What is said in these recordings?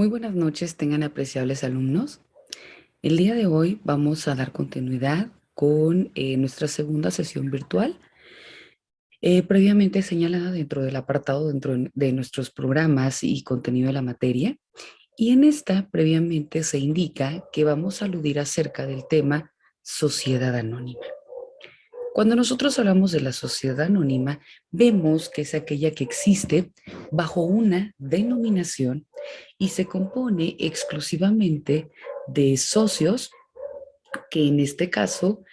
Muy buenas noches, tengan apreciables alumnos. El día de hoy vamos a dar continuidad con nuestra segunda sesión virtual, previamente señalada dentro del apartado de nuestros programas y contenido de la materia. Y en esta, previamente se indica que vamos a aludir acerca del tema sociedad anónima. Cuando nosotros hablamos de la sociedad anónima, vemos que es aquella que existe bajo una denominación y se compone exclusivamente de socios que en este caso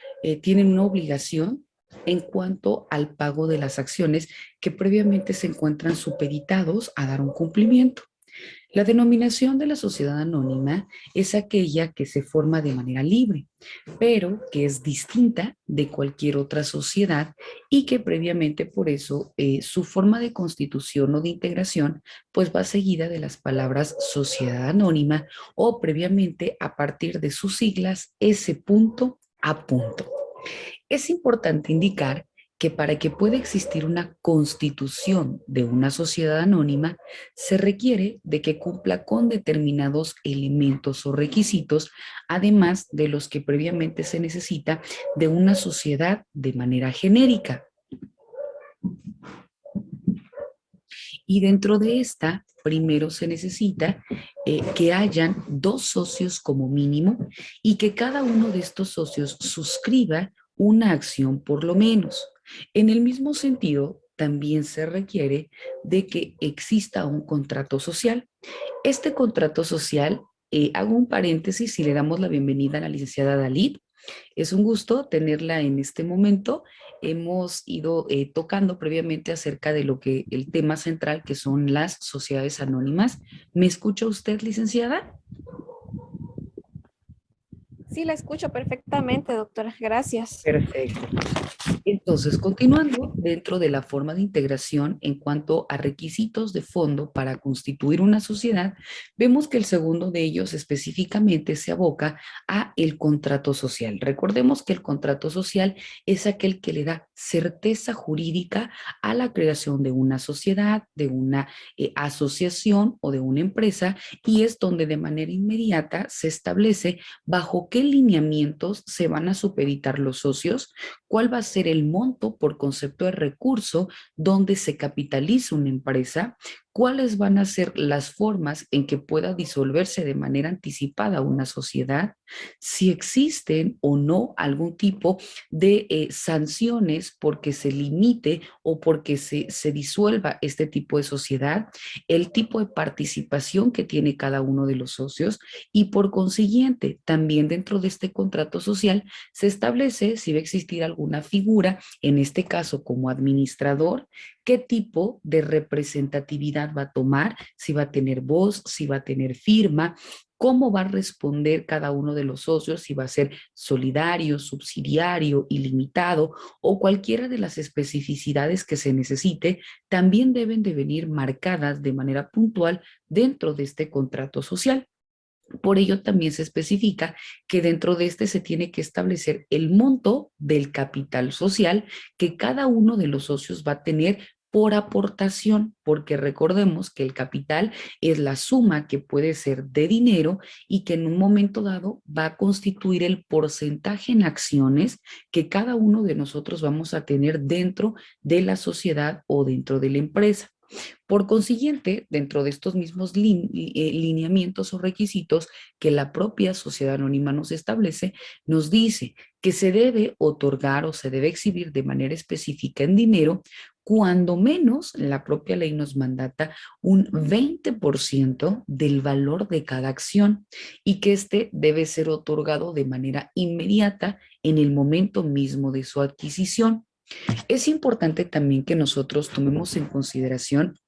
tienen una obligación en cuanto al pago de las acciones que previamente se encuentran supeditados a dar un cumplimiento. La denominación de la sociedad anónima es aquella que se forma de manera libre, pero que es distinta de cualquier otra sociedad y que previamente por eso su forma de constitución o de integración pues va seguida de las palabras sociedad anónima o previamente a partir de sus siglas S punto A punto. Es importante indicar que para que pueda existir una constitución de una sociedad anónima, se requiere de que cumpla con determinados elementos o requisitos, además de los que previamente se necesita de una sociedad de manera genérica. Y dentro de esta, primero se necesita que hayan dos socios como mínimo y que cada uno de estos socios suscriba una acción por lo menos. En el mismo sentido, también se requiere de que exista un contrato social. Este contrato social, hago un paréntesis y le damos la bienvenida a la licenciada Dalit. Es un gusto tenerla en este momento. Hemos ido tocando previamente acerca de lo que el tema central que son las sociedades anónimas. ¿Me escucha usted, licenciada? Sí, la escucho perfectamente, doctora. Gracias. Perfecto. Entonces, continuando dentro de la forma de integración en cuanto a requisitos de fondo para constituir una sociedad, vemos que el segundo de ellos específicamente se aboca a el contrato social. Recordemos que el contrato social es aquel que le da certeza jurídica a la creación de una sociedad, de una asociación o de una empresa y es donde de manera inmediata se establece bajo qué lineamientos se van a supeditar los socios, cuál va a ser el monto por concepto de recurso donde se capitaliza una empresa, cuáles van a ser las formas en que pueda disolverse de manera anticipada una sociedad, si existen o no algún tipo de sanciones porque se limite o porque se disuelva este tipo de sociedad, el tipo de participación que tiene cada uno de los socios y por consiguiente también dentro de este contrato social se establece si va a existir alguna figura, en este caso como administrador, qué tipo de representatividad va a tomar, si va a tener voz, si va a tener firma, cómo va a responder cada uno de los socios, si va a ser solidario, subsidiario, ilimitado o cualquiera de las especificidades que se necesite, también deben de venir marcadas de manera puntual dentro de este contrato social. Por ello también se especifica que dentro de este se tiene que establecer el monto del capital social que cada uno de los socios va a tener por aportación, porque recordemos que el capital es la suma que puede ser de dinero y que en un momento dado va a constituir el porcentaje en acciones que cada uno de nosotros vamos a tener dentro de la sociedad o dentro de la empresa. Por consiguiente, dentro de estos mismos lineamientos o requisitos que la propia sociedad anónima nos establece, nos dice que se debe otorgar o se debe exhibir de manera específica en dinero, cuando menos la propia ley nos mandata un 20% del valor de cada acción y que este debe ser otorgado de manera inmediata en el momento mismo de su adquisición. Es importante también que nosotros tomemos en consideración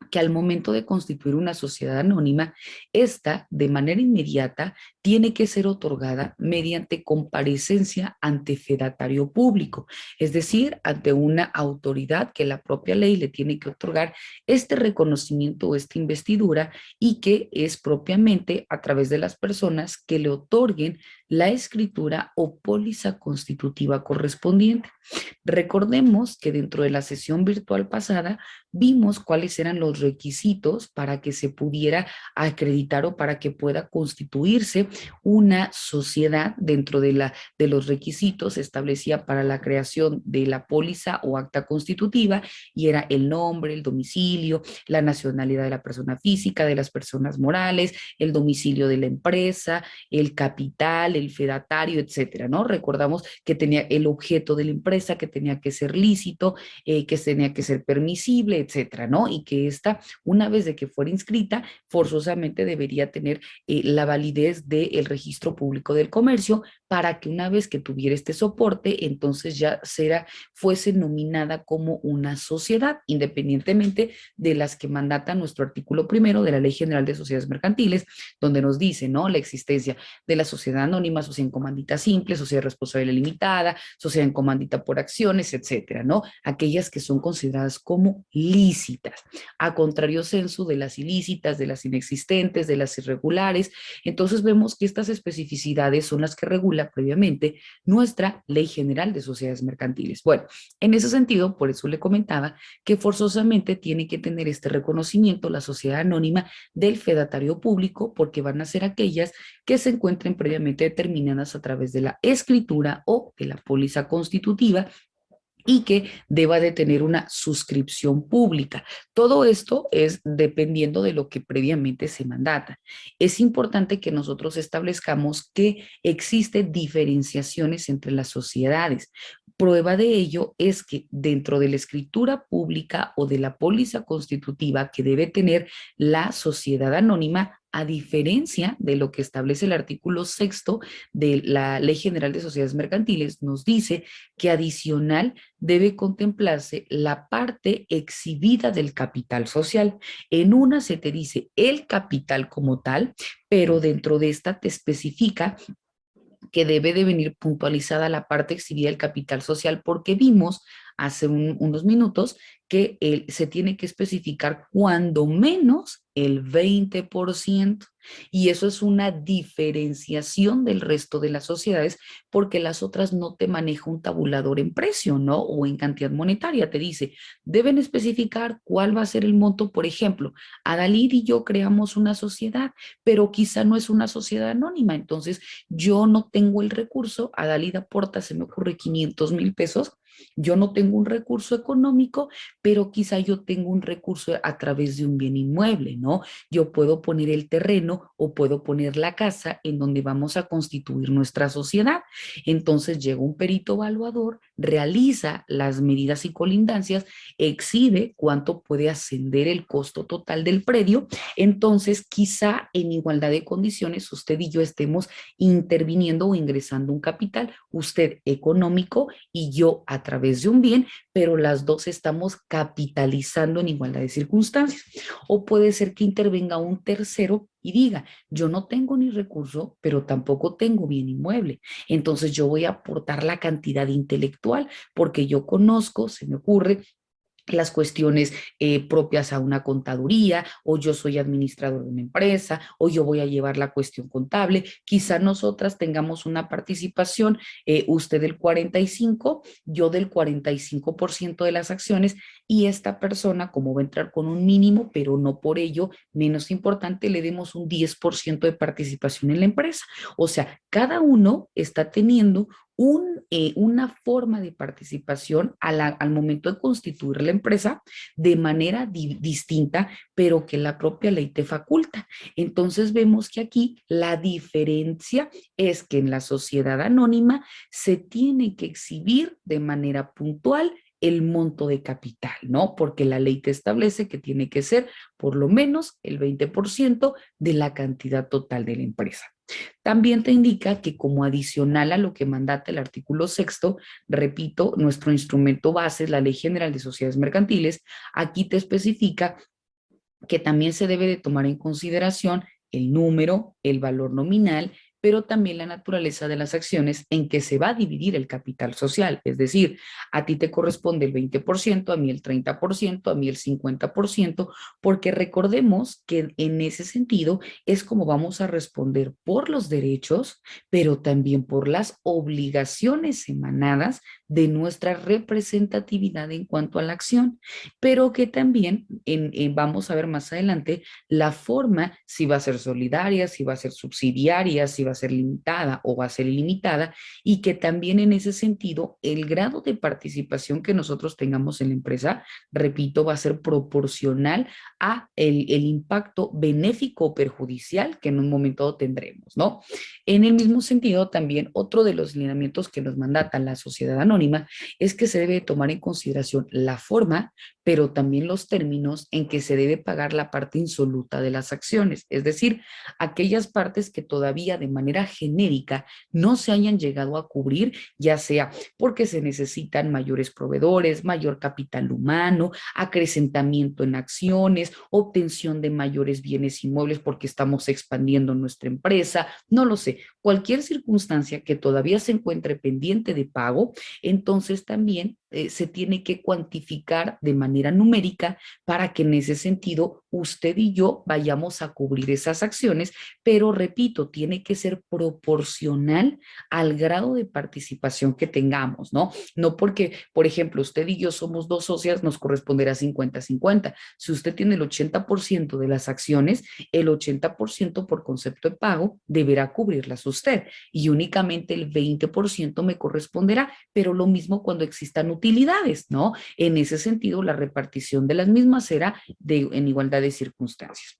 que al momento de constituir una sociedad anónima, esta de manera inmediata tiene que ser otorgada mediante comparecencia ante fedatario público, es decir, ante una autoridad que la propia ley le tiene que otorgar este reconocimiento o esta investidura y que es propiamente a través de las personas que le otorguen la escritura o póliza constitutiva correspondiente. Recordemos que dentro de la sesión virtual pasada vimos cuáles eran los requisitos para que se pudiera acreditar o para que pueda constituirse una sociedad dentro de los requisitos se establecía para la creación de la póliza o acta constitutiva y era el nombre, el domicilio, la nacionalidad de la persona física, de las personas morales, el domicilio de la empresa, el capital, el fedatario, etcétera, ¿no? Recordamos que tenía el objeto de la empresa, que tenía que ser lícito, que tenía que ser permisible, etcétera, ¿no? Y que esta, una vez de que fuera inscrita, forzosamente debería tener la validez del registro público del comercio para que una vez que tuviera este soporte, entonces ya fuese nominada como una sociedad, independientemente de las que mandata nuestro artículo primero de la Ley General de Sociedades Mercantiles, donde nos dice, ¿no? La existencia de la sociedad anónima, sociedad en comandita simple, sociedad responsable limitada, sociedad en comandita por acciones, etcétera, ¿no? Aquellas que son consideradas como lícitas, a contrario censo de las ilícitas, de las inexistentes, de las irregulares. Entonces vemos que estas especificidades son las que regula previamente nuestra Ley General de Sociedades Mercantiles. Bueno, en ese sentido, por eso le comentaba que forzosamente tiene que tener este reconocimiento la sociedad anónima del fedatario público, porque van a ser aquellas que se encuentren previamente determinadas a través de la escritura o de la póliza constitutiva y que deba de tener una suscripción pública. Todo esto es dependiendo de lo que previamente se mandata. Es importante que nosotros establezcamos que existen diferenciaciones entre las sociedades. Prueba de ello es que dentro de la escritura pública o de la póliza constitutiva que debe tener la sociedad anónima, a diferencia de lo que establece el artículo sexto de la Ley General de Sociedades Mercantiles, nos dice que adicional debe contemplarse la parte exhibida del capital social. En una se te dice el capital como tal, pero dentro de esta te especifica que debe de venir puntualizada la parte exhibida del capital social porque vimos hace unos minutos que se tiene que especificar cuando menos el 20% y eso es una diferenciación del resto de las sociedades porque las otras no te maneja un tabulador en precio, ¿no? O en cantidad monetaria, te dice, deben especificar cuál va a ser el monto, por ejemplo, Adalid y yo creamos una sociedad, pero quizá no es una sociedad anónima, entonces yo no tengo el recurso, Adalid aporta, se me ocurre 500,000 pesos, yo no tengo un recurso económico, pero quizá yo tengo un recurso a través de un bien inmueble, ¿no? Yo puedo poner el terreno o puedo poner la casa en donde vamos a constituir nuestra sociedad. Entonces llega un perito evaluador, realiza las medidas y colindancias, exhibe cuánto puede ascender el costo total del predio. Entonces quizá en igualdad de condiciones usted y yo estemos interviniendo o ingresando un capital, usted económico y yo a través de un bien, pero las dos estamos capitalizando en igualdad de circunstancias. O puede ser que intervenga un tercero y diga, yo no tengo ni recurso, pero tampoco tengo bien inmueble. Entonces yo voy a aportar la cantidad intelectual porque yo conozco, se me ocurre, las cuestiones propias a una contaduría, o yo soy administrador de una empresa, o yo voy a llevar la cuestión contable. Quizá nosotras tengamos una participación, usted del 45, yo del 45% de las acciones, y esta persona, como va a entrar con un mínimo, pero no por ello menos importante, le demos un 10% de participación en la empresa. O sea, cada uno está teniendo una forma de participación al momento de constituir la empresa de manera distinta, pero que la propia ley te faculta. Entonces vemos que aquí la diferencia es que en la sociedad anónima se tiene que exhibir de manera puntual el monto de capital, ¿no? Porque la ley te establece que tiene que ser por lo menos el 20% de la cantidad total de la empresa. También te indica que como adicional a lo que mandata el artículo sexto, repito, nuestro instrumento base es la Ley General de Sociedades Mercantiles, aquí te especifica que también se debe de tomar en consideración el número, el valor nominal, pero también la naturaleza de las acciones en que se va a dividir el capital social. Es decir, a ti te corresponde el 20%, a mí el 30%, a mí el 50%, porque recordemos que en ese sentido es como vamos a responder por los derechos, pero también por las obligaciones emanadas de nuestra representatividad en cuanto a la acción, pero que también vamos a ver más adelante la forma, si va a ser solidaria, si va a ser subsidiaria, si va a ser limitada o va a ser ilimitada, y que también en ese sentido el grado de participación que nosotros tengamos en la empresa, repito, va a ser proporcional a el impacto benéfico o perjudicial que en un momento tendremos, ¿no? En el mismo sentido, también otro de los lineamientos que nos mandata la sociedad anónima es que se debe tomar en consideración la forma, pero también los términos en que se debe pagar la parte insoluta de las acciones, es decir, aquellas partes que todavía de manera genérica no se hayan llegado a cubrir, ya sea porque se necesitan mayores proveedores, mayor capital humano, acrecentamiento en acciones, obtención de mayores bienes inmuebles porque estamos expandiendo nuestra empresa, no lo sé, cualquier circunstancia que todavía se encuentre pendiente de pago, entonces también se tiene que cuantificar de manera numérica para que en ese sentido usted y yo vayamos a cubrir esas acciones, pero repito, tiene que ser proporcional al grado de participación que tengamos, ¿no? No porque, por ejemplo, usted y yo somos dos socias, nos corresponderá 50-50. Si usted tiene el 80% de las acciones, el 80% por concepto de pago deberá cubrirlas usted y únicamente el 20% me corresponderá, pero lo mismo cuando existan utilidades, ¿no? En ese sentido, la repartición de las mismas será en igualdad de circunstancias.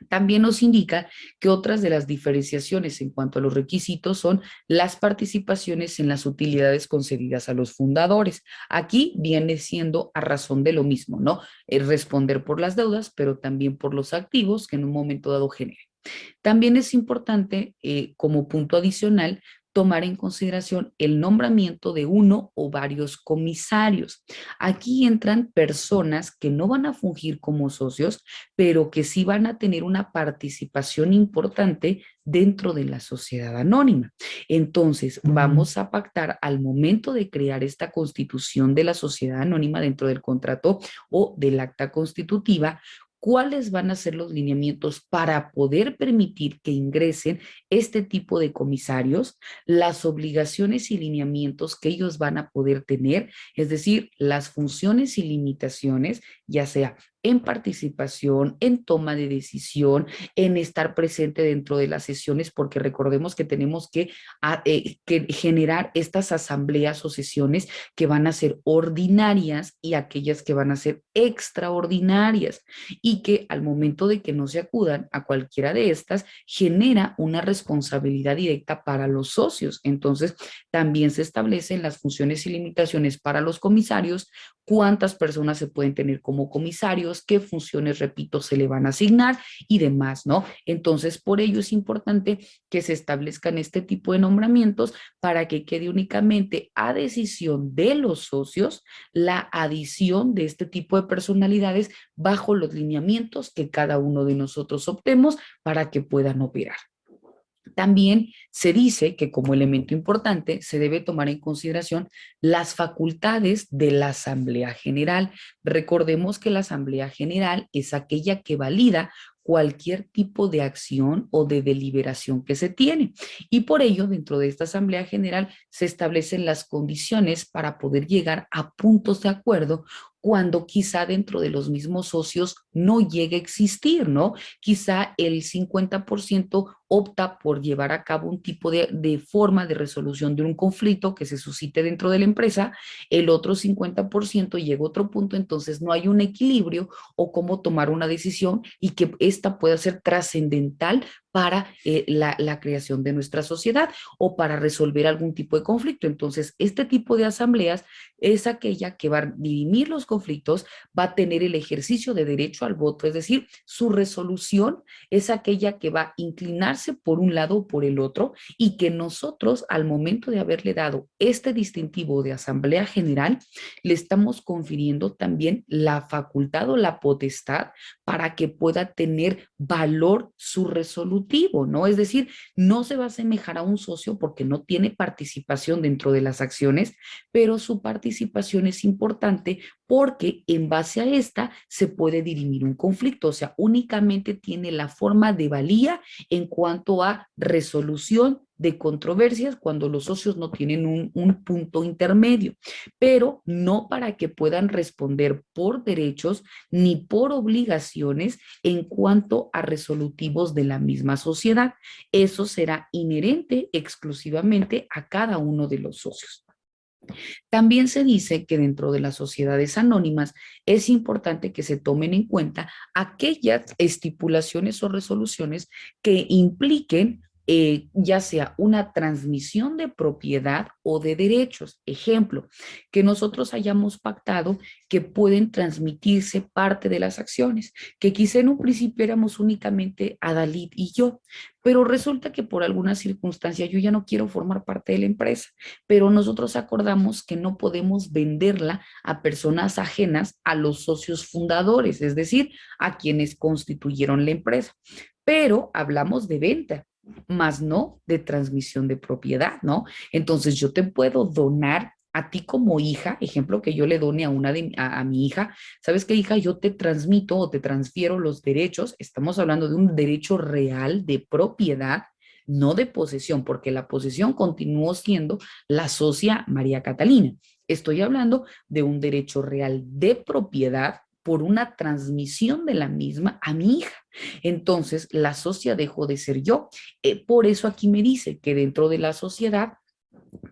También nos indica que otras de las diferenciaciones en cuanto a los requisitos son las participaciones en las utilidades concedidas a los fundadores. Aquí viene siendo a razón de lo mismo, ¿no? Responder por las deudas, pero también por los activos que en un momento dado generen. También es importante, como punto adicional, tomar en consideración el nombramiento de uno o varios comisarios. Aquí entran personas que no van a fungir como socios, pero que sí van a tener una participación importante dentro de la sociedad anónima. Entonces, vamos a pactar al momento de crear esta constitución de la sociedad anónima dentro del contrato o del acta constitutiva, cuáles van a ser los lineamientos para poder permitir que ingresen este tipo de comisarios, las obligaciones y lineamientos que ellos van a poder tener, es decir, las funciones y limitaciones, ya sea en participación, en toma de decisión, en estar presente dentro de las sesiones, porque recordemos que tenemos que generar estas asambleas o sesiones que van a ser ordinarias y aquellas que van a ser extraordinarias y que al momento de que no se acudan a cualquiera de estas, genera una responsabilidad directa para los socios. Entonces, también se establecen las funciones y limitaciones para los comisarios, cuántas personas se pueden tener como comisarios, qué funciones, repito, se le van a asignar y demás, ¿no? Entonces, por ello es importante que se establezcan este tipo de nombramientos para que quede únicamente a decisión de los socios la adición de este tipo de personalidades bajo los lineamientos que cada uno de nosotros optemos para que puedan operar. También se dice que como elemento importante se debe tomar en consideración las facultades de la Asamblea General. Recordemos que la Asamblea General es aquella que valida cualquier tipo de acción o de deliberación que se tiene. Y por ello, dentro de esta Asamblea General se establecen las condiciones para poder llegar a puntos de acuerdo cuando quizá dentro de los mismos socios no llegue a existir, ¿no? Quizá el 50% opta por llevar a cabo un tipo de forma de resolución de un conflicto que se suscite dentro de la empresa, el otro 50% llega a otro punto, entonces no hay un equilibrio o cómo tomar una decisión y que esta pueda ser trascendental para la creación de nuestra sociedad o para resolver algún tipo de conflicto. Entonces, este tipo de asambleas es aquella que va a dirimir los conflictos, va a tener el ejercicio de derecho al voto, es decir, su resolución es aquella que va a inclinarse por un lado o por el otro y que nosotros al momento de haberle dado este distintivo de Asamblea General, le estamos confiriendo también la facultad o la potestad para que pueda tener valor su resolución constitutivo, ¿no? Es decir, no se va a asemejar a un socio porque no tiene participación dentro de las acciones, pero su participación es importante porque en base a esta se puede dirimir un conflicto, o sea, únicamente tiene la forma de valía en cuanto a resolución de controversias cuando los socios no tienen un punto intermedio, pero no para que puedan responder por derechos ni por obligaciones en cuanto a resolutivos de la misma sociedad. Eso será inherente exclusivamente a cada uno de los socios. También se dice que dentro de las sociedades anónimas es importante que se tomen en cuenta aquellas estipulaciones o resoluciones que impliquen ya sea una transmisión de propiedad o de derechos. Ejemplo, que nosotros hayamos pactado que pueden transmitirse parte de las acciones, que quizá en un principio éramos únicamente Adalid y yo, pero resulta que por alguna circunstancia yo ya no quiero formar parte de la empresa, pero nosotros acordamos que no podemos venderla a personas ajenas a los socios fundadores, es decir, a quienes constituyeron la empresa. Pero hablamos de venta, más no de transmisión de propiedad, ¿no? Entonces yo te puedo donar a ti como hija, ejemplo que yo le done a mi hija, ¿sabes qué, hija? Yo te transmito o te transfiero los derechos, estamos hablando de un derecho real de propiedad, no de posesión, porque la posesión continuó siendo la socia María Catalina. Estoy hablando de un derecho real de propiedad por una transmisión de la misma a mi hija. Entonces, la socia dejó de ser yo. Por eso aquí me dice que dentro de la sociedad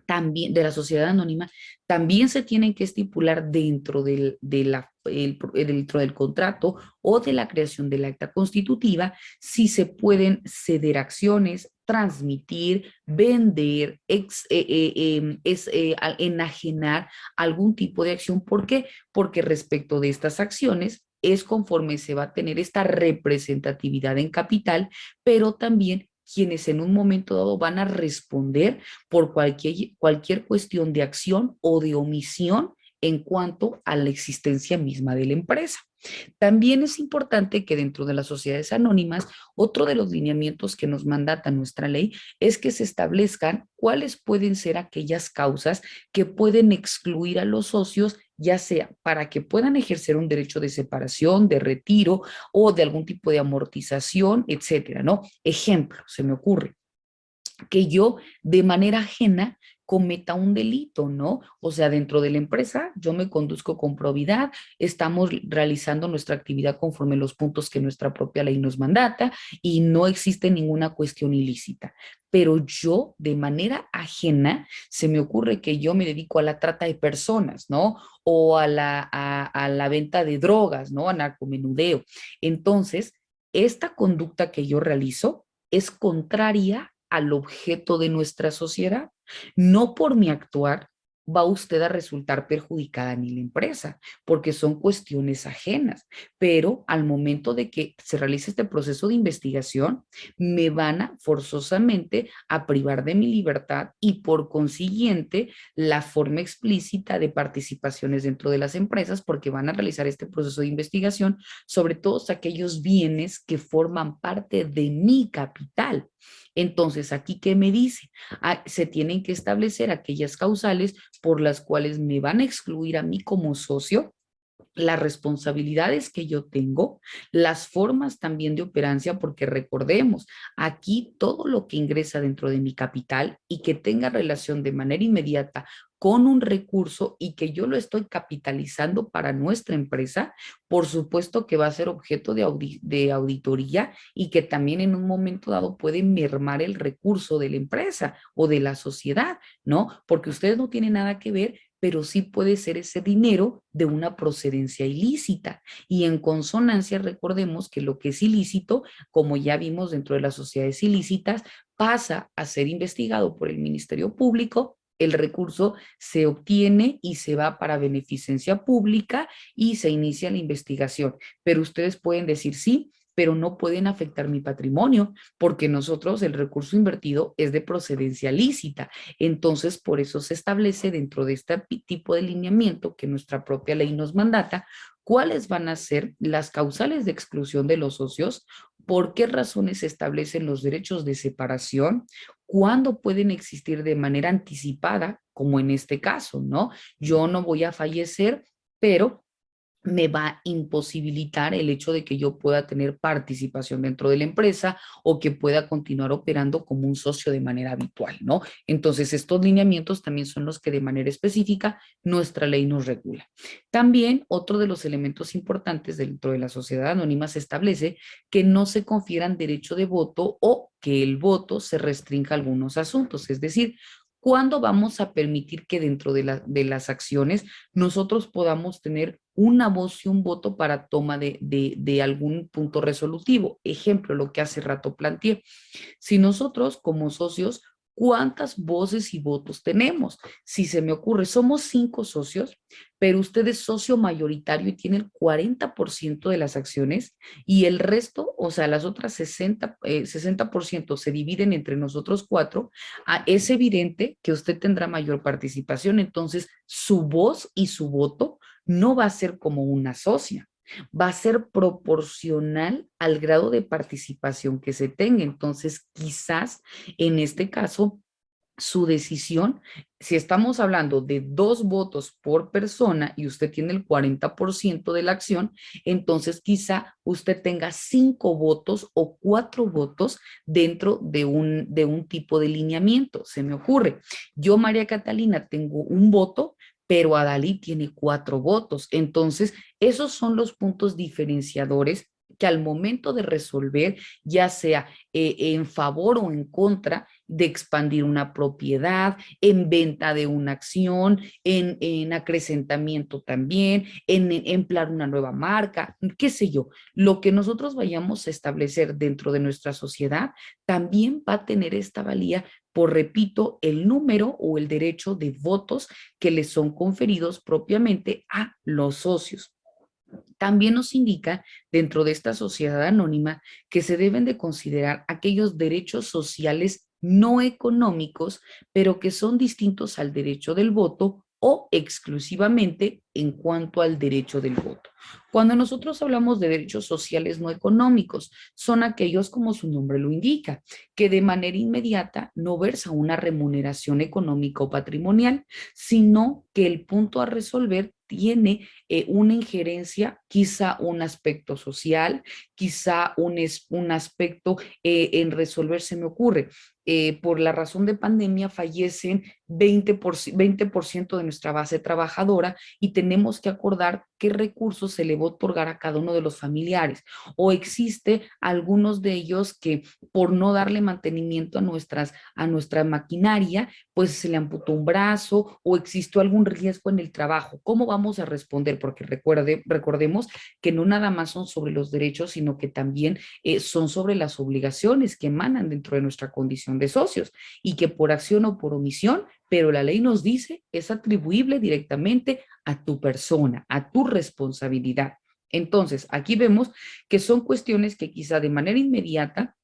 también de la sociedad anónima, también se tienen que estipular dentro del contrato o de la creación del acta constitutiva si se pueden ceder acciones, transmitir, vender, enajenar algún tipo de acción. ¿Por qué? Porque respecto de estas acciones es conforme se va a tener esta representatividad en capital, pero también quienes en un momento dado van a responder por cualquier cuestión de acción o de omisión en cuanto a la existencia misma de la empresa. También es importante que dentro de las sociedades anónimas, otro de los lineamientos que nos mandata nuestra ley es que se establezcan cuáles pueden ser aquellas causas que pueden excluir a los socios, ya sea para que puedan ejercer un derecho de separación, de retiro o de algún tipo de amortización, etcétera, ¿no? Ejemplo, se me ocurre que yo de manera ajena cometa un delito, ¿no? O sea, dentro de la empresa yo me conduzco con probidad, estamos realizando nuestra actividad conforme los puntos que nuestra propia ley nos mandata y no existe ninguna cuestión ilícita. Pero yo de manera ajena, se me ocurre que yo me dedico a la trata de personas, ¿no? O a la venta de drogas, ¿no? A narcomenudeo. Entonces, esta conducta que yo realizo es contraria al objeto de nuestra sociedad. No por mi actuar va usted a resultar perjudicada ni la empresa, porque son cuestiones ajenas, pero al momento de que se realice este proceso de investigación, me van a forzosamente a privar de mi libertad y por consiguiente la forma explícita de participaciones dentro de las empresas, porque van a realizar este proceso de investigación sobre todos aquellos bienes que forman parte de mi capital. Entonces, aquí, ¿qué me dice? Se tienen que establecer aquellas causales por las cuales me van a excluir a mí como socio, las responsabilidades que yo tengo, las formas también de operancia, porque recordemos, aquí todo lo que ingresa dentro de mi capital y que tenga relación de manera inmediata con un recurso y que yo lo estoy capitalizando para nuestra empresa, por supuesto que va a ser objeto de auditoría y que también en un momento dado puede mermar el recurso de la empresa o de la sociedad, ¿no? Porque ustedes no tienen nada que ver, pero sí puede ser ese dinero de una procedencia ilícita. Y en consonancia, recordemos que lo que es ilícito, como ya vimos dentro de las sociedades ilícitas, pasa a ser investigado por el Ministerio Público, el recurso se obtiene y se va para beneficencia pública y se inicia la investigación. Pero ustedes pueden decir, sí, pero no pueden afectar mi patrimonio, porque nosotros el recurso invertido es de procedencia lícita. Entonces, por eso se establece dentro de este tipo de lineamiento que nuestra propia ley nos mandata, cuáles van a ser las causales de exclusión de los socios, por qué razones se establecen los derechos de separación, cuándo pueden existir de manera anticipada, como en este caso, ¿no? Yo no voy a fallecer, pero me va a imposibilitar el hecho de que yo pueda tener participación dentro de la empresa o que pueda continuar operando como un socio de manera habitual, ¿no? Entonces, estos lineamientos también son los que de manera específica nuestra ley nos regula. También otro de los elementos importantes dentro de la sociedad anónima se establece que no se confieran derecho de voto o que el voto se restrinja a algunos asuntos, es decir, ¿cuándo vamos a permitir que dentro de las acciones nosotros podamos tener una voz y un voto para toma de algún punto resolutivo? Ejemplo, lo que hace rato planteé. Si nosotros como socios, ¿cuántas voces y votos tenemos? Si se me ocurre, somos 5 socios, pero usted es socio mayoritario y tiene el 40% de las acciones y el resto, o sea, las otras 60% se dividen entre nosotros 4, es evidente que usted tendrá mayor participación, entonces su voz y su voto no va a ser como una socia, va a ser proporcional al grado de participación que se tenga. Entonces, quizás en este caso, su decisión, si estamos hablando de 2 votos por persona y usted tiene el 40% de la acción, entonces quizá usted tenga 5 votos o 4 votos dentro de un tipo de lineamiento. Se me ocurre, yo, María Catalina, tengo un voto, pero Adalí tiene 4 votos. Entonces, esos son los puntos diferenciadores que al momento de resolver, ya sea en favor o en contra de expandir una propiedad, en venta de una acción, en acrecentamiento también, en emplear una nueva marca, qué sé yo, lo que nosotros vayamos a establecer dentro de nuestra sociedad también va a tener esta valía por, repito, el número o el derecho de votos que les son conferidos propiamente a los socios. También nos indica dentro de esta sociedad anónima que se deben de considerar aquellos derechos sociales no económicos, pero que son distintos al derecho del voto o exclusivamente en cuanto al derecho del voto. Cuando nosotros hablamos de derechos sociales no económicos, son aquellos, como su nombre lo indica, que de manera inmediata no versa una remuneración económica o patrimonial, sino que el punto a resolver tiene una injerencia, quizá un aspecto social, quizá un aspecto en resolver, se me ocurre. Por la razón de pandemia fallecen 20% de nuestra base trabajadora y tenemos que acordar qué recursos se le va a otorgar a cada uno de los familiares. O existe algunos de ellos que por no darle mantenimiento a nuestra maquinaria, pues se le amputó un brazo o existió algún riesgo en el trabajo. ¿Cómo vamos a responder? Porque recordemos que no nada más son sobre los derechos, sino que también son sobre las obligaciones que emanan dentro de nuestra condición de socios y que por acción o por omisión, pero la ley nos dice, es atribuible directamente a tu persona, a tu responsabilidad. Entonces, aquí vemos que son cuestiones que quizá de manera inmediata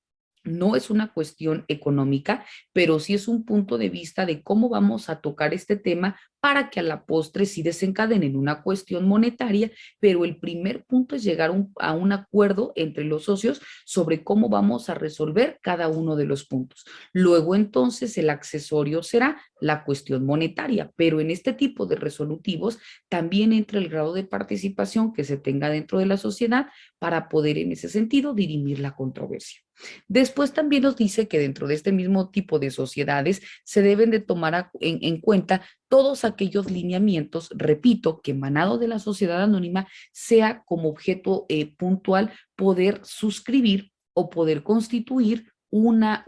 no es una cuestión económica, pero sí es un punto de vista de cómo vamos a tocar este tema para que a la postre sí desencadenen una cuestión monetaria, pero el primer punto es llegar a un acuerdo entre los socios sobre cómo vamos a resolver cada uno de los puntos. Luego entonces el accesorio será la cuestión monetaria, pero en este tipo de resolutivos también entra el grado de participación que se tenga dentro de la sociedad para poder en ese sentido dirimir la controversia. Después también nos dice que dentro de este mismo tipo de sociedades se deben de tomar en cuenta todos aquellos lineamientos, repito, que emanado de la sociedad anónima sea como objeto puntual poder suscribir o poder constituir una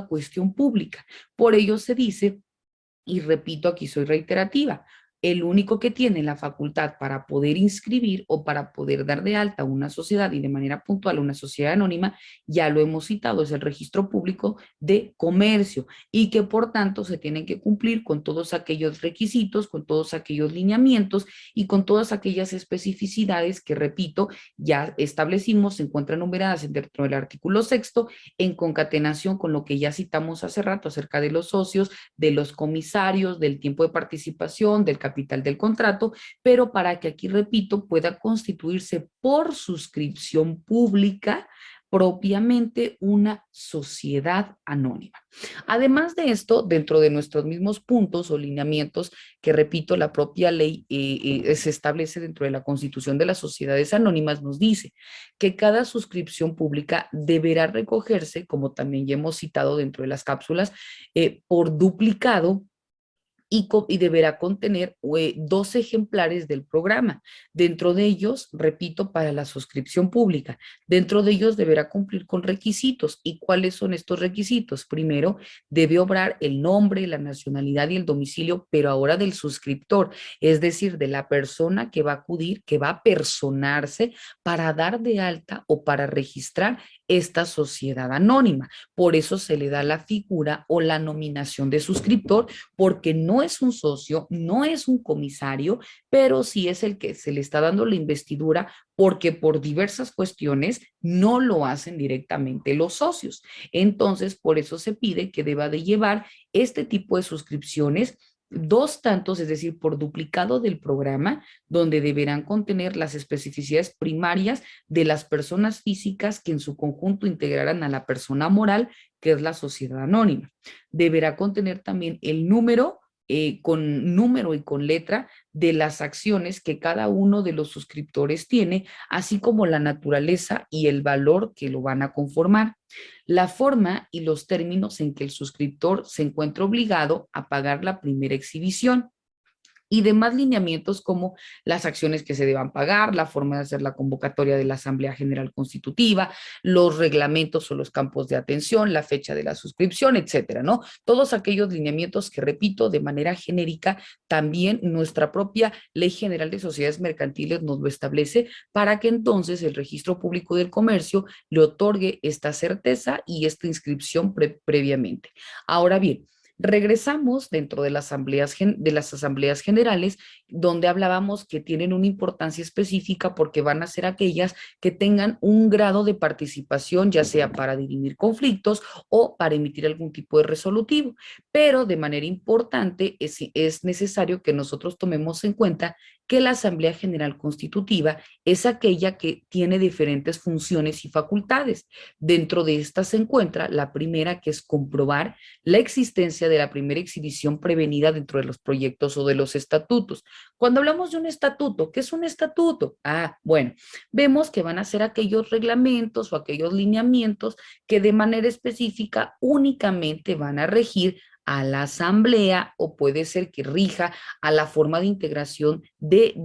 cuestión pública. Por ello se dice, y repito, aquí soy reiterativa, El único que tiene la facultad para poder inscribir o para poder dar de alta una sociedad y de manera puntual una sociedad anónima, ya lo hemos citado, es el registro público de comercio y que por tanto se tienen que cumplir con todos aquellos requisitos, con todos aquellos lineamientos y con todas aquellas especificidades que, repito, ya establecimos, se encuentran numeradas dentro del artículo sexto en concatenación con lo que ya citamos hace rato acerca de los socios, de los comisarios, del tiempo de participación, del capital del contrato, pero para que aquí, repito, pueda constituirse por suscripción pública propiamente una sociedad anónima. Además de esto, dentro de nuestros mismos puntos o lineamientos, que repito, la propia ley se establece dentro de la Constitución de las Sociedades Anónimas, nos dice que cada suscripción pública deberá recogerse, como también ya hemos citado dentro de las cápsulas, por duplicado y deberá contener 12 ejemplares del programa. Dentro de ellos, repito, para la suscripción pública, dentro de ellos deberá cumplir con requisitos. ¿Y cuáles son estos requisitos? Primero, debe obrar el nombre, la nacionalidad y el domicilio, pero ahora del suscriptor, es decir, de la persona que va a acudir, que va a personarse para dar de alta o para registrar esta sociedad anónima. Por eso se le da la figura o la nominación de suscriptor, porque no es un socio, no es un comisario, pero sí es el que se le está dando la investidura porque por diversas cuestiones no lo hacen directamente los socios. Entonces, por eso se pide que deba de llevar este tipo de suscripciones dos tantos, es decir, por duplicado del programa, donde deberán contener las especificidades primarias de las personas físicas que en su conjunto integrarán a la persona moral, que es la sociedad anónima. Deberá contener también el número con número y con letra de las acciones que cada uno de los suscriptores tiene, así como la naturaleza y el valor que lo van a conformar, la forma y los términos en que el suscriptor se encuentra obligado a pagar la primera exhibición y demás lineamientos como las acciones que se deban pagar, la forma de hacer la convocatoria de la Asamblea General Constitutiva, los reglamentos o los campos de atención, la fecha de la suscripción, etcétera, ¿no? Todos aquellos lineamientos que, repito, de manera genérica, también nuestra propia Ley General de Sociedades Mercantiles nos lo establece para que entonces el Registro Público del Comercio le otorgue esta certeza y esta inscripción previamente. Ahora bien, regresamos dentro de las asambleas generales, donde hablábamos que tienen una importancia específica porque van a ser aquellas que tengan un grado de participación, ya sea para dirimir conflictos o para emitir algún tipo de resolutivo. Pero de manera importante es necesario que nosotros tomemos en cuenta que la Asamblea General Constitutiva es aquella que tiene diferentes funciones y facultades. Dentro de estas se encuentra la primera, que es comprobar la existencia de la primera exhibición prevenida dentro de los proyectos o de los estatutos. Cuando hablamos de un estatuto, ¿qué es un estatuto? Bueno, vemos que van a ser aquellos reglamentos o aquellos lineamientos que de manera específica únicamente van a regir a la asamblea o puede ser que rija a la forma de integración de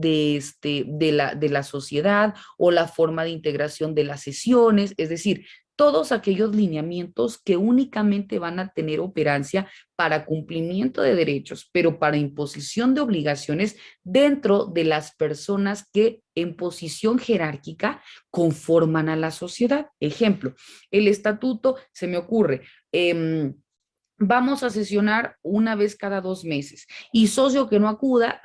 la sociedad o la forma de integración de las sesiones, es decir, todos aquellos lineamientos que únicamente van a tener operancia para cumplimiento de derechos, pero para imposición de obligaciones dentro de las personas que en posición jerárquica conforman a la sociedad. Ejemplo, el estatuto se me ocurre. Vamos a sesionar una vez cada 2 meses y socio que no acuda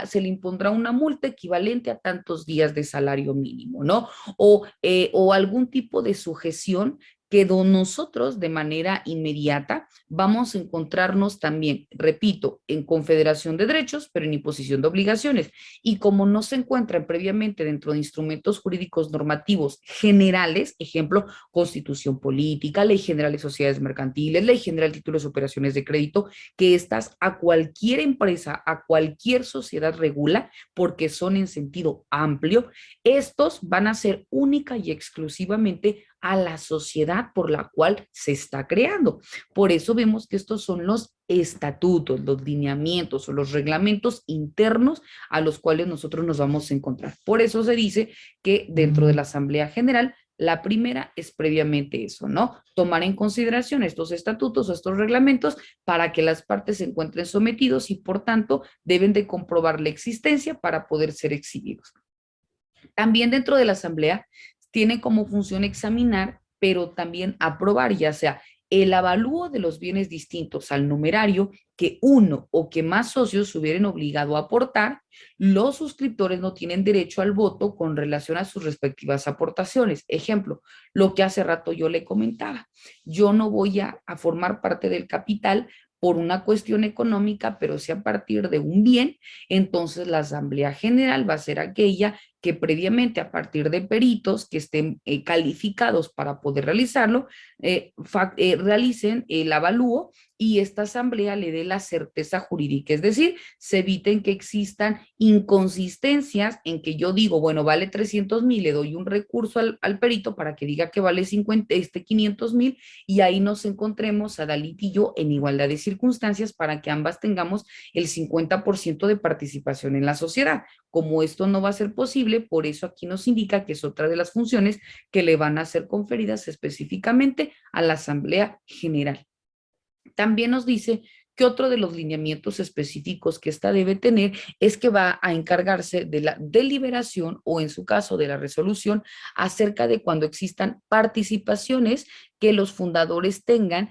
se le impondrá una multa equivalente a tantos días de salario mínimo, ¿no? O algún tipo de sujeción que nosotros de manera inmediata vamos a encontrarnos también, repito, en confederación de derechos, pero en imposición de obligaciones. Y como no se encuentran previamente dentro de instrumentos jurídicos normativos generales, ejemplo, Constitución Política, Ley General de Sociedades Mercantiles, Ley General de Títulos y Operaciones de Crédito, que estas a cualquier empresa, a cualquier sociedad regula, porque son en sentido amplio, estos van a ser única y exclusivamente a la sociedad por la cual se está creando. Por eso vemos que estos son los estatutos, los lineamientos o los reglamentos internos a los cuales nosotros nos vamos a encontrar. Por eso se dice que dentro de la Asamblea General La primera es previamente eso, ¿no? Tomar en consideración estos estatutos o estos reglamentos para que las partes se encuentren sometidos y por tanto deben de comprobar la existencia para poder ser exhibidos. También dentro de la asamblea tiene como función examinar, pero también aprobar, ya sea el avalúo de los bienes distintos al numerario que uno o que más socios se hubieran obligado a aportar. Los suscriptores no tienen derecho al voto con relación a sus respectivas aportaciones. Ejemplo, lo que hace rato yo le comentaba. Yo no voy a formar parte del capital por una cuestión económica, pero sí a partir de un bien. Entonces la Asamblea General va a ser aquella que previamente a partir de peritos que estén calificados para poder realizarlo, realicen el avalúo y esta asamblea le dé la certeza jurídica, es decir, se eviten que existan inconsistencias en que yo digo, bueno, vale 300,000, le doy un recurso al perito para que diga que vale 500,000 y ahí nos encontremos a Dalit y yo en igualdad de circunstancias para que ambas tengamos el 50% de participación en la sociedad. Como esto no va a ser posible, por eso aquí nos indica que es otra de las funciones que le van a ser conferidas específicamente a la Asamblea General. También nos dice que otro de los lineamientos específicos que ésta debe tener es que va a encargarse de la deliberación o en su caso de la resolución acerca de cuando existan participaciones que los fundadores tengan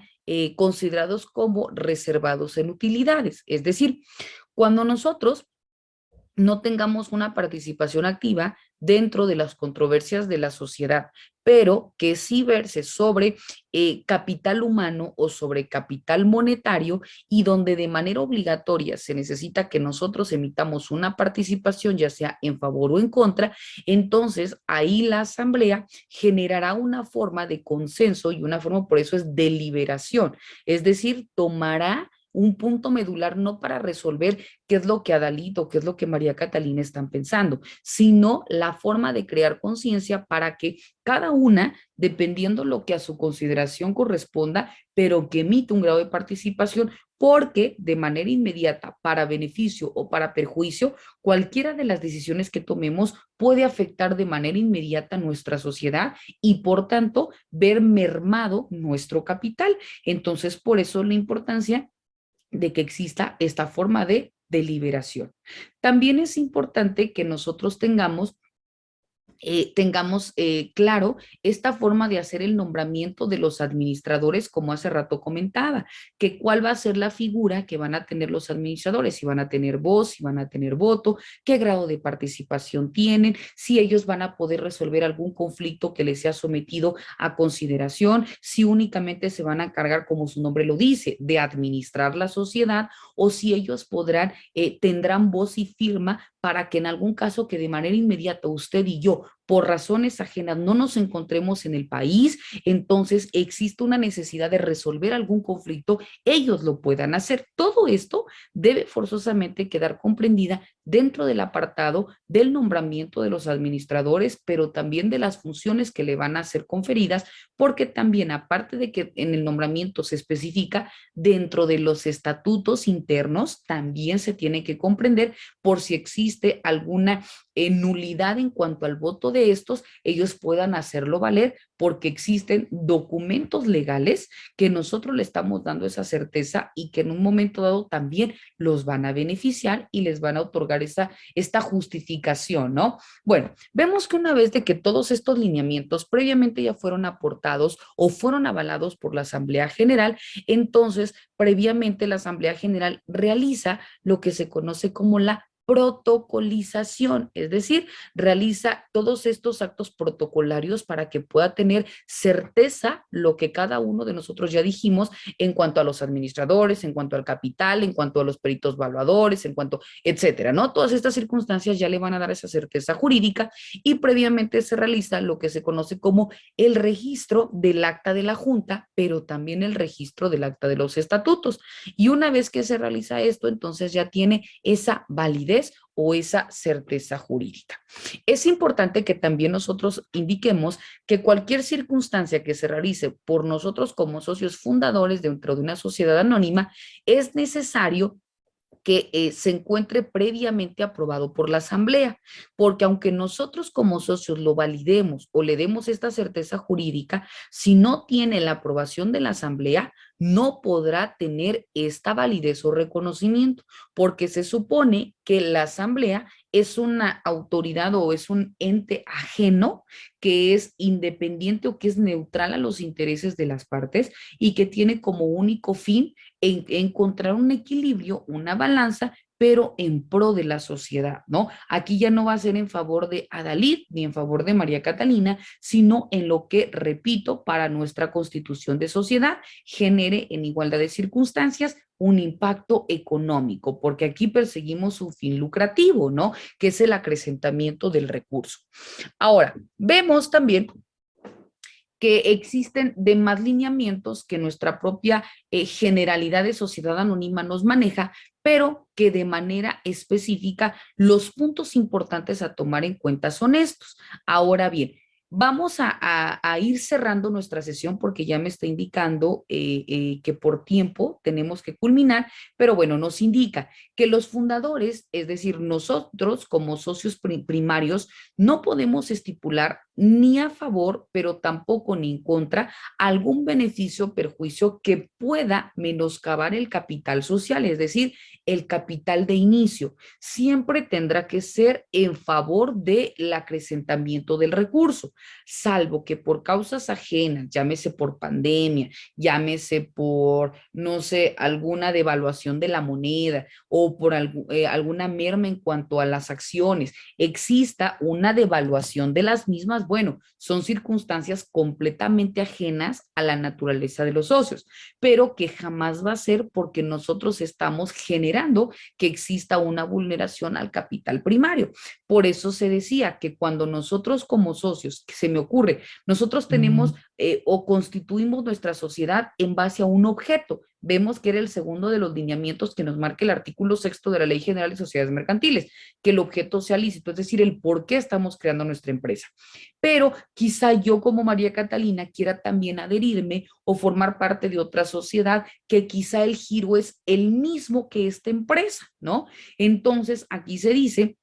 considerados como reservados en utilidades. Es decir, cuando nosotros no tengamos una participación activa dentro de las controversias de la sociedad, pero que sí verse sobre capital humano o sobre capital monetario y donde de manera obligatoria se necesita que nosotros emitamos una participación, ya sea en favor o en contra, entonces ahí la asamblea generará una forma de consenso y una forma, por eso es deliberación, es decir, tomará un punto medular no para resolver qué es lo que Adalito, qué es lo que María Catalina están pensando, sino la forma de crear conciencia para que cada una, dependiendo lo que a su consideración corresponda, pero que emite un grado de participación, porque de manera inmediata, para beneficio o para perjuicio, cualquiera de las decisiones que tomemos puede afectar de manera inmediata nuestra sociedad y por tanto ver mermado nuestro capital. Entonces, por eso la importancia de que exista esta forma de deliberación. También es importante que nosotros tengamos claro esta forma de hacer el nombramiento de los administradores, como hace rato comentaba, que cuál va a ser la figura que van a tener los administradores, si van a tener voz, si van a tener voto, qué grado de participación tienen, si ellos van a poder resolver algún conflicto que les sea sometido a consideración, si únicamente se van a cargar, como su nombre lo dice, de administrar la sociedad o si ellos tendrán voz y firma para que en algún caso que de manera inmediata usted y yo por razones ajenas no nos encontremos en el país, entonces existe una necesidad de resolver algún conflicto, ellos lo puedan hacer. Todo esto debe forzosamente quedar comprendida dentro del apartado del nombramiento de los administradores, pero también de las funciones que le van a ser conferidas, porque también aparte de que en el nombramiento se especifica dentro de los estatutos internos, también se tiene que comprender por si existe alguna nulidad en cuanto al voto de estos, ellos puedan hacerlo valer porque existen documentos legales que nosotros le estamos dando esa certeza y que en un momento dado también los van a beneficiar y les van a otorgar esta justificación, ¿no? Bueno, vemos que una vez de que todos estos lineamientos previamente ya fueron aportados o fueron avalados por la Asamblea General, entonces previamente la Asamblea General realiza lo que se conoce como la protocolización, es decir, realiza todos estos actos protocolarios para que pueda tener certeza lo que cada uno de nosotros ya dijimos en cuanto a los administradores, en cuanto al capital, en cuanto a los peritos valuadores, en cuanto, etcétera, ¿no? Todas estas circunstancias ya le van a dar esa certeza jurídica y previamente se realiza lo que se conoce como el registro del acta de la Junta, pero también el registro del acta de los estatutos. Y una vez que se realiza esto, entonces ya tiene esa validez o esa certeza jurídica. Es importante que también nosotros indiquemos que cualquier circunstancia que se realice por nosotros como socios fundadores dentro de una sociedad anónima es necesario que se encuentre previamente aprobado por la asamblea, porque aunque nosotros como socios lo validemos o le demos esta certeza jurídica, si no tiene la aprobación de la asamblea, no podrá tener esta validez o reconocimiento, porque se supone que la asamblea es una autoridad o es un ente ajeno que es independiente o que es neutral a los intereses de las partes y que tiene como único fin encontrar un equilibrio, una balanza, pero en pro de la sociedad, ¿no? Aquí ya no va a ser en favor de Adalid ni en favor de María Catalina, sino en lo que, repito, para nuestra constitución de sociedad genere en igualdad de circunstancias un impacto económico, porque aquí perseguimos un fin lucrativo, ¿no? Que es el acrecentamiento del recurso. Ahora, vemos también que existen demás lineamientos que nuestra propia generalidad de sociedad anónima nos maneja, pero que de manera específica los puntos importantes a tomar en cuenta son estos. Ahora bien, vamos a ir cerrando nuestra sesión porque ya me está indicando que por tiempo tenemos que culminar, pero bueno, nos indica que los fundadores, es decir, nosotros como socios primarios, no podemos estipular ni a favor, pero tampoco ni en contra, algún beneficio o perjuicio que pueda menoscabar el capital social, es decir, el capital de inicio. Siempre tendrá que ser en favor del acrecentamiento del recurso, salvo que por causas ajenas, llámese por pandemia, llámese por, no sé, alguna devaluación de la moneda o por alguna merma en cuanto a las acciones, exista una devaluación de las mismas, bueno, son circunstancias completamente ajenas a la naturaleza de los socios, pero que jamás va a ser porque nosotros estamos generando que exista una vulneración al capital primario. Por eso se decía que cuando nosotros como socios, se me ocurre, nosotros tenemos o constituimos nuestra sociedad en base a un objeto. Vemos que era el segundo de los lineamientos que nos marca el artículo sexto de la Ley General de Sociedades Mercantiles, que el objeto sea lícito, es decir, el por qué estamos creando nuestra empresa. Pero quizá yo como María Catalina quiera también adherirme o formar parte de otra sociedad que quizá el giro es el mismo que esta empresa, ¿no? Entonces, aquí se dice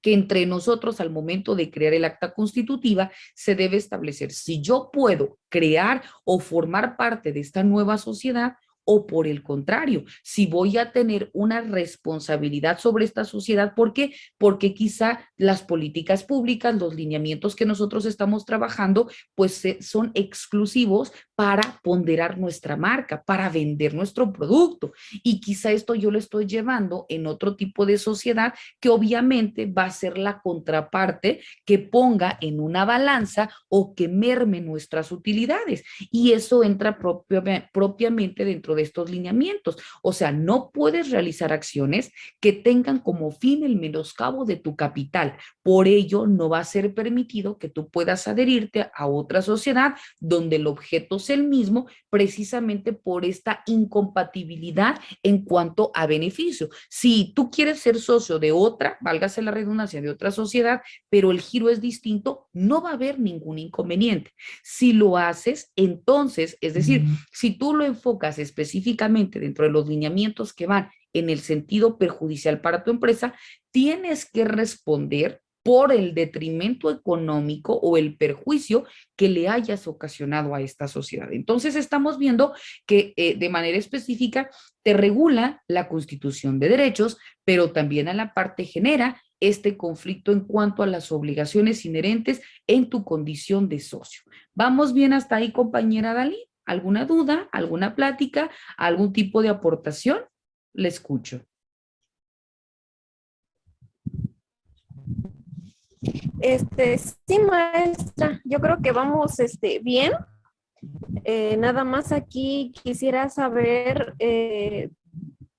que entre nosotros al momento de crear el acta constitutiva se debe establecer si yo puedo crear o formar parte de esta nueva sociedad o por el contrario, si voy a tener una responsabilidad sobre esta sociedad. ¿Por qué? Porque quizá las políticas públicas, los lineamientos que nosotros estamos trabajando, pues son exclusivos para ponderar nuestra marca, para vender nuestro producto. Y quizá esto yo lo estoy llevando en otro tipo de sociedad que obviamente va a ser la contraparte que ponga en una balanza o que merme nuestras utilidades. Y eso entra propiamente dentro de estos lineamientos. O sea, no puedes realizar acciones que tengan como fin el menoscabo de tu capital. Por ello, no va a ser permitido que tú puedas adherirte a otra sociedad donde el objeto es el mismo, precisamente por esta incompatibilidad en cuanto a beneficio. Si tú quieres ser socio de otra, válgase la redundancia, de otra sociedad, pero el giro es distinto, no va a haber ningún inconveniente. Si lo haces, entonces, es decir, si tú lo enfocas específicamente dentro de los lineamientos que van en el sentido perjudicial para tu empresa, tienes que responder por el detrimento económico o el perjuicio que le hayas ocasionado a esta sociedad. Entonces estamos viendo que de manera específica te regula la Constitución de Derechos, pero también a la parte genera este conflicto en cuanto a las obligaciones inherentes en tu condición de socio. ¿Vamos bien hasta ahí, compañera Dalí? ¿Alguna duda, alguna plática, algún tipo de aportación? Le escucho. Sí, maestra, yo creo que vamos bien. Nada más aquí quisiera saber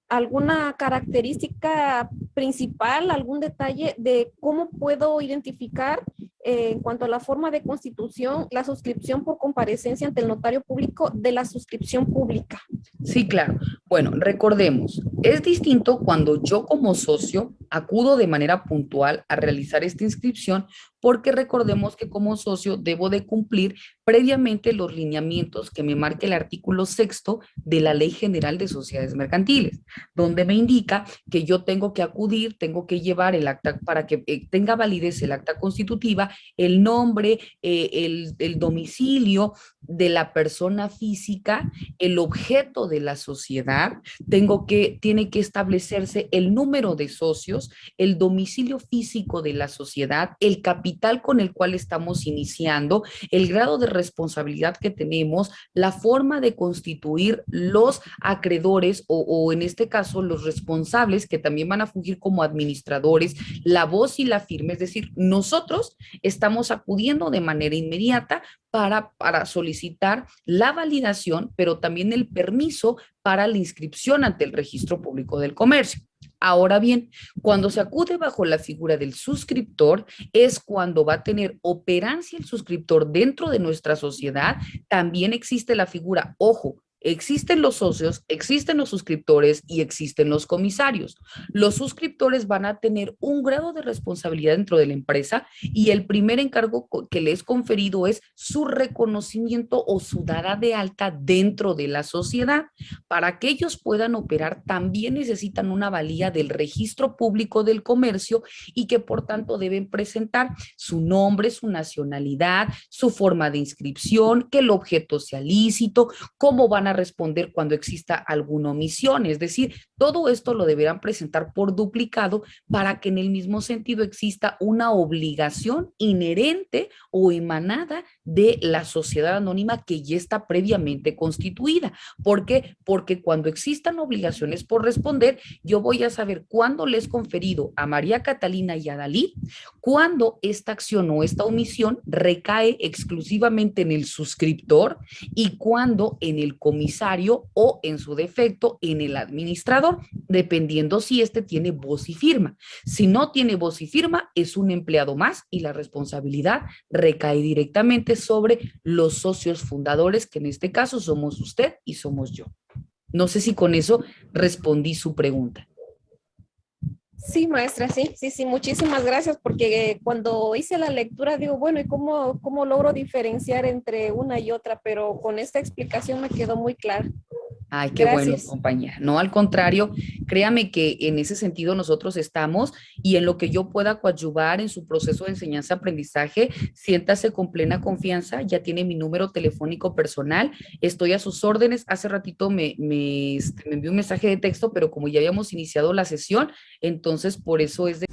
alguna característica principal, algún detalle de cómo puedo identificar en cuanto a la forma de constitución, la suscripción por comparecencia ante el notario público de la suscripción pública. Sí, claro. Bueno, recordemos Es distinto cuando yo como socio acudo de manera puntual a realizar esta inscripción porque recordemos que como socio debo de cumplir previamente los lineamientos que me marca el artículo sexto de la Ley General de Sociedades Mercantiles, donde me indica que yo tengo que acudir, tengo que llevar el acta para que tenga validez el acta constitutiva, el nombre, el domicilio de la persona física, el objeto de la sociedad, tiene que establecerse el número de socios, el domicilio físico de la sociedad, el capital con el cual estamos iniciando, el grado de responsabilidad que tenemos, la forma de constituir los acreedores o en este caso los responsables que también van a fungir como administradores, la voz y la firma, es decir, nosotros estamos acudiendo de manera inmediata para solicitar la validación, pero también el permiso para la inscripción ante el Registro Público del Comercio. Ahora bien, cuando se acude bajo la figura del suscriptor es cuando va a tener operancia el suscriptor dentro de nuestra sociedad. También existe la figura, ojo, existen los socios, existen los suscriptores y existen los comisarios. Los suscriptores van a tener un grado de responsabilidad dentro de la empresa y el primer encargo que les es conferido es su reconocimiento o su dada de alta dentro de la sociedad. Para que ellos puedan operar, también necesitan una valía del Registro Público del Comercio y que por tanto deben presentar su nombre, su nacionalidad, su forma de inscripción, que el objeto sea lícito, cómo van a responder cuando exista alguna omisión. Es decir, todo esto lo deberán presentar por duplicado para que en el mismo sentido exista una obligación inherente o emanada de la sociedad anónima que ya está previamente constituida. ¿Por qué? Porque cuando existan obligaciones por responder, yo voy a saber cuándo les he conferido a María Catalina y a Dalí, cuándo esta acción o esta omisión recae exclusivamente en el suscriptor y cuándo en el comisario o en su defecto en el administrador, dependiendo si este tiene voz y firma. Si no tiene voz y firma, es un empleado más y la responsabilidad recae directamente sobre los socios fundadores, que en este caso somos usted y somos yo. No sé si con eso respondí su pregunta. Sí, maestra, sí, muchísimas gracias, porque cuando hice la lectura digo, bueno, ¿y cómo logro diferenciar entre una y otra? Pero con esta explicación me quedó muy claro. Ay, qué bueno, Gracias. compañera. No, al contrario, créame que en ese sentido nosotros estamos y en lo que yo pueda coadyuvar en su proceso de enseñanza-aprendizaje, siéntase con plena confianza, ya tiene mi número telefónico personal, estoy a sus órdenes. Hace ratito me envió un mensaje de texto, pero como ya habíamos iniciado la sesión, entonces por eso es de...